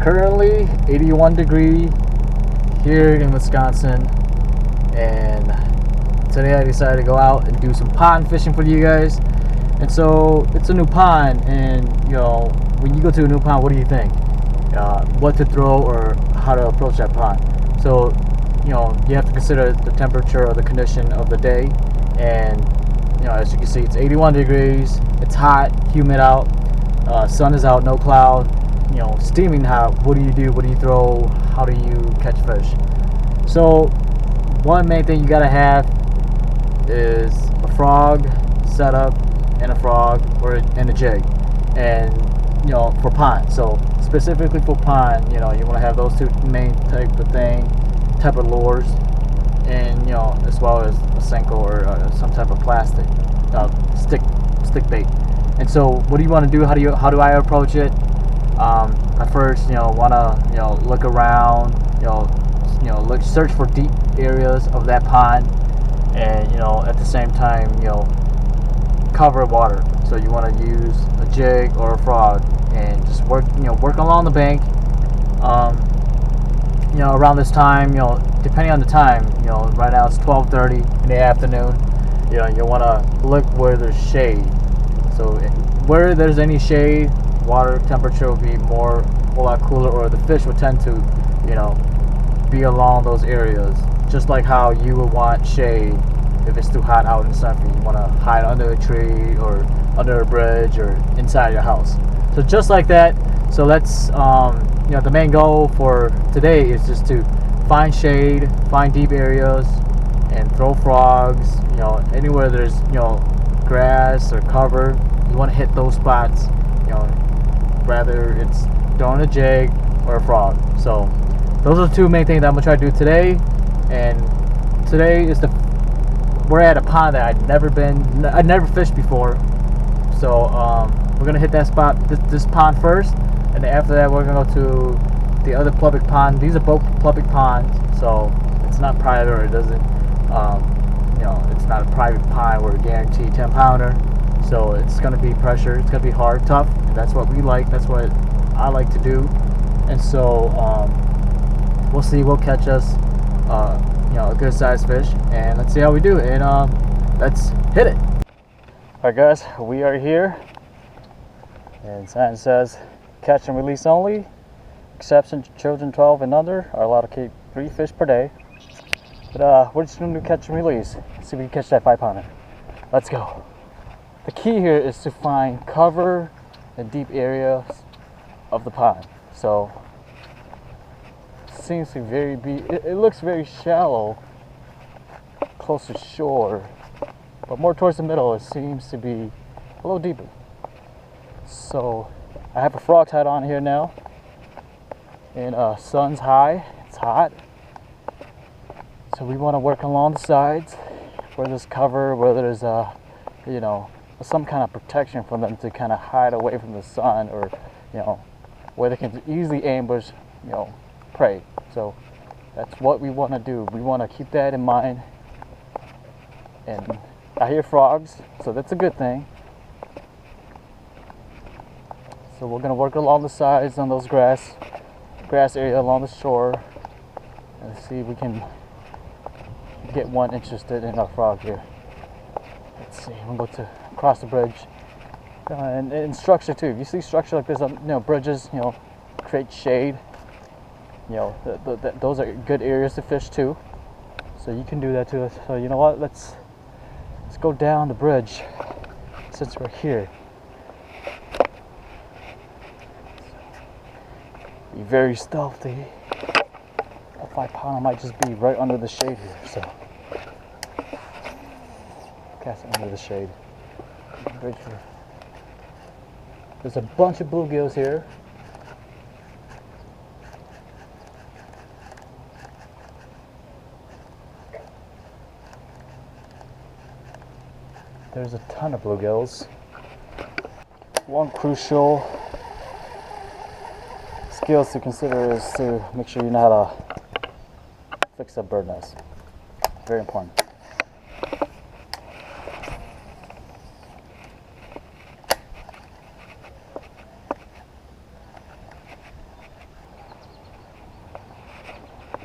currently 81 degree here in Wisconsin, and today I decided to go out and do some pond fishing for you guys. And so it's a new pond, and when you go to a new pond, what do you think? What to throw or how to approach that pond. So you have to consider the temperature or the condition of the day. And as you can see, it's 81 degrees, it's hot, humid out, sun is out, no cloud, steaming hot. What do you do? What do you throw? How do you catch fish? So one main thing you gotta have is a frog setup and a frog and a jig, and for pond. So specifically for pond, you want to have those two main type of lures, and as well as a Senko or some type of plastic stick bait. And so what do you want to do? How do I approach it? I first want to look around, search for deep areas of that pond, and at the same time cover water. So you want to use a jig or a frog and just work along the bank. Around this time, depending on the time, right now it's 12:30 in the afternoon. You want to look where there's shade. So where there's any shade, water temperature will be a whole lot cooler, or the fish will tend to, be along those areas. Just like how you would want shade if it's too hot out in the sun for you. You want to hide under a tree or under a bridge or inside your house. So just like that. So let's, the main goal for today is just to find shade, find deep areas, and throw frogs. Anywhere there's grass or cover, you want to hit those spots. Whether it's throwing a jig or a frog. So those are the two main things that I'm gonna try to do today. And today is we're at a pond that I'd never fished before. So we're gonna hit that spot, this pond first, and then after that we're gonna go to the other public pond. These are both public ponds, so it's not private, or it doesn't, it's not a private pond where we guarantee 10-pounder. So it's gonna be pressure, it's gonna be hard, tough, and that's what we like. That's what I like to do. And so we'll see. We'll catch us a good sized fish, and let's see how we do. And let's hit it. Alright guys, we are here, and sign says catch and release only. Exception: children 12 and under are allowed to keep 3 fish per day. But we're just going to do catch and release. See if we can catch that 5-pounder. Let's go. The key here is to find cover and deep areas of the pond. So it seems to it looks very shallow close to shore, but more towards the middle it seems to be a little deeper. So I have a frog tied on here now, and sun's high, it's hot. So we want to work along the sides where there's cover, where there's some kind of protection for them to kind of hide away from the sun, or where they can easily ambush prey. So that's what we want to do. We want to keep that in mind. And I hear frogs, so that's a good thing. So we're going to work along the sides on those grass area along the shore, and see if we can get one interested in our frog here. Let's see, we'll go to cross the bridge. And structure too. If you see structure like this on bridges, create shade. Those are good areas to fish too. So you can do that too. So you know what? Let's go down the bridge since we're here. Be very stealthy. That 5-pounder might just be right under the shade here. So cast it under the shade. There's a bunch of bluegills here. There's a ton of bluegills. One crucial skills to consider is to make sure you know how to fix a bird nest. Very important.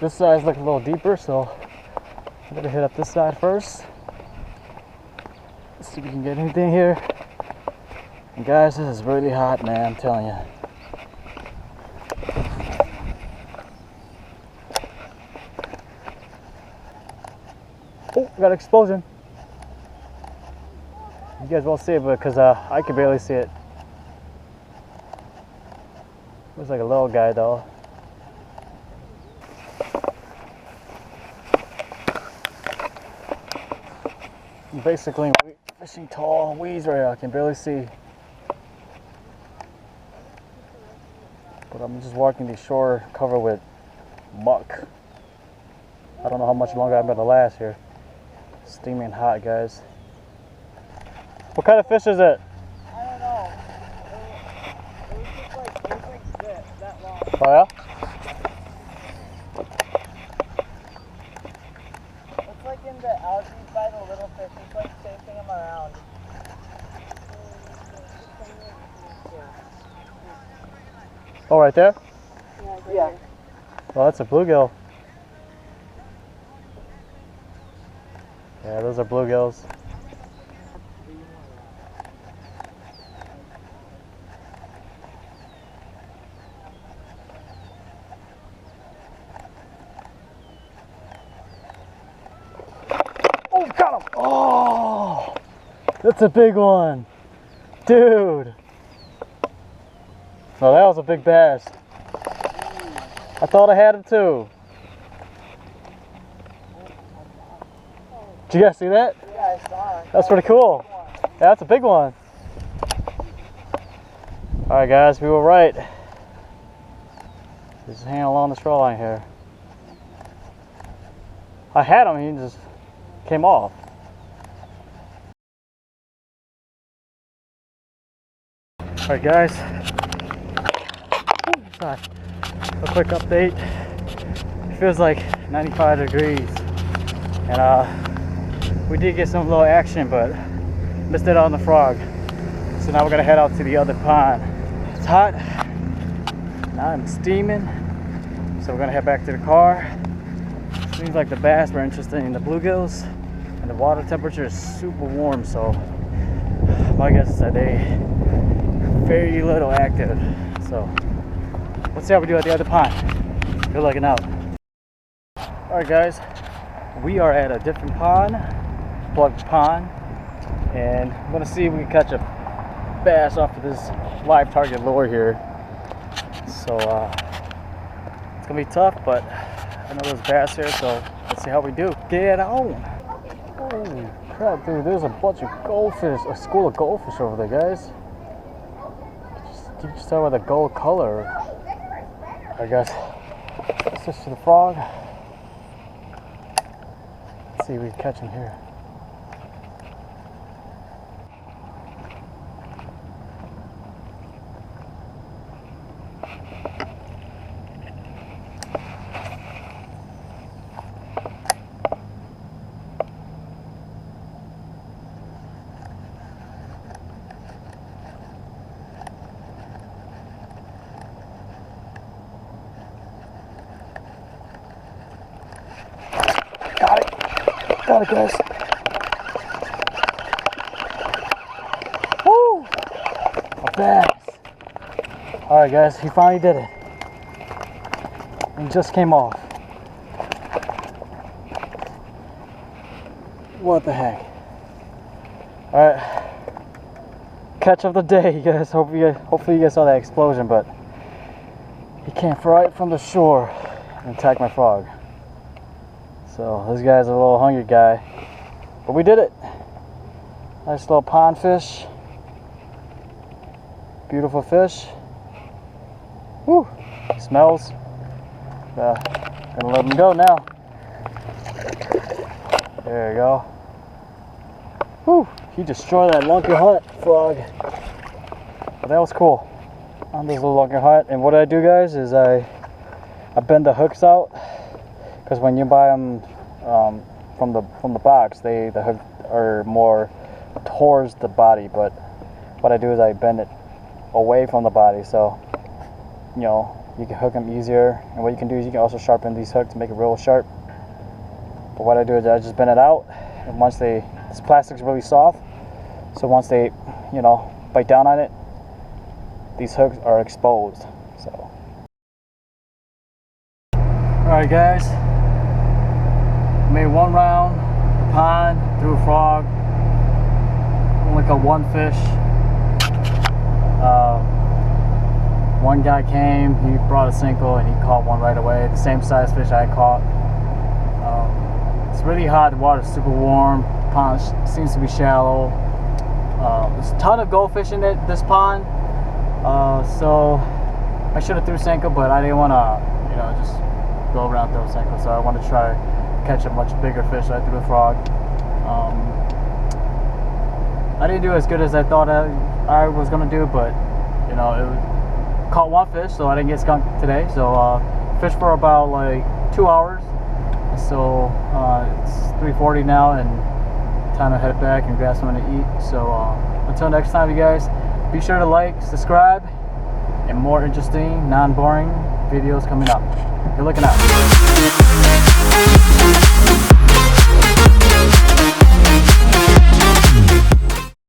This side's looking a little deeper, so I'm gonna hit up this side first. Let's see if we can get anything here. And guys, this is really hot, man, I'm telling you. Oh, got an explosion. You guys won't see it, but because I can barely see it. Looks like a little guy though. I'm basically fishing tall weeds right now. I can barely see. But I'm just walking the shore covered with muck. I don't know how much longer I'm gonna last here. Steaming hot, guys. What kind of fish is it? I don't know. It was just like that long. Oh yeah? It's like in the algae by the little fish. It's like chasing them around. Oh, right there? Yeah. Oh, that's a bluegill. Yeah, those are bluegills. Oh, got him! Oh, that's a big one, dude. No, that was a big bass. I thought I had him too. Did you guys see that? Yeah, I saw it. That's pretty cool. Yeah, that's a big one. Alright guys, we were right. Just hanging along the shoreline here. I had him, he just came off. Alright guys, a quick update. It feels like 95 degrees and we did get some little action, but missed it on the frog. So now we're gonna head out to the other pond. It's hot, now I'm steaming, so we're gonna head back to the car. Seems like the bass were interested in the bluegills, and the water temperature is super warm, so my guess is that they very little active. So let's see how we do at the other pond. Good looking out. Alright guys, we are at a different pond, plugged pond, and I'm gonna see if we can catch a bass off of this live target lure here. So it's gonna be tough, but I know there's bass here, so let's see how we do. Get on! Holy crap, dude, there's a bunch of goldfish, a school of goldfish over there, guys. You can just tell by the gold color. Alright guys, let's switch to the frog. Let's see if we can catch him here. Got it, guys. Woo! A bass. Alright guys, he finally did it. He just came off. What the heck? Alright. Catch of the day, guys. Hopefully you guys saw that explosion, but he came right from the shore and attacked my frog. So this guy's a little hungry guy, but we did it. Nice little pond fish. Beautiful fish. Woo! Smells. Gonna let him go now. There you go. Woo! He destroyed that Lunker Hut frog. But that was cool. On this little Lunker Hut. And what I do, guys, is I bend the hooks out. Because when you buy them from the box, the hooks are more towards the body. But what I do is I bend it away from the body, so you know you can hook them easier. And what you can do is you can also sharpen these hooks to make it real sharp. But what I do is I just bend it out, and once this plastic's really soft, so once they, you know, bite down on it, these hooks are exposed. So. Alright guys, made one round, the pond, threw a frog, only caught one fish. One guy came, he brought a Senko and he caught one right away, the same size fish I caught. It's really hot, the water's super warm, the pond seems to be shallow. There's a ton of goldfish in this pond, so I should have threw Senko, but I didn't want to, you know, just go around throw Senko, so I want to try catch a much bigger fish. So I threw a frog. I didn't do as good as I thought I was gonna do, but you know, caught one fish, so I didn't get skunked today. So fished for about like 2 hours. So it's 3:40 now, and time to head back and grab something to eat. So until next time, you guys, be sure to like, subscribe, and more interesting, non-boring videos coming up. You're looking out.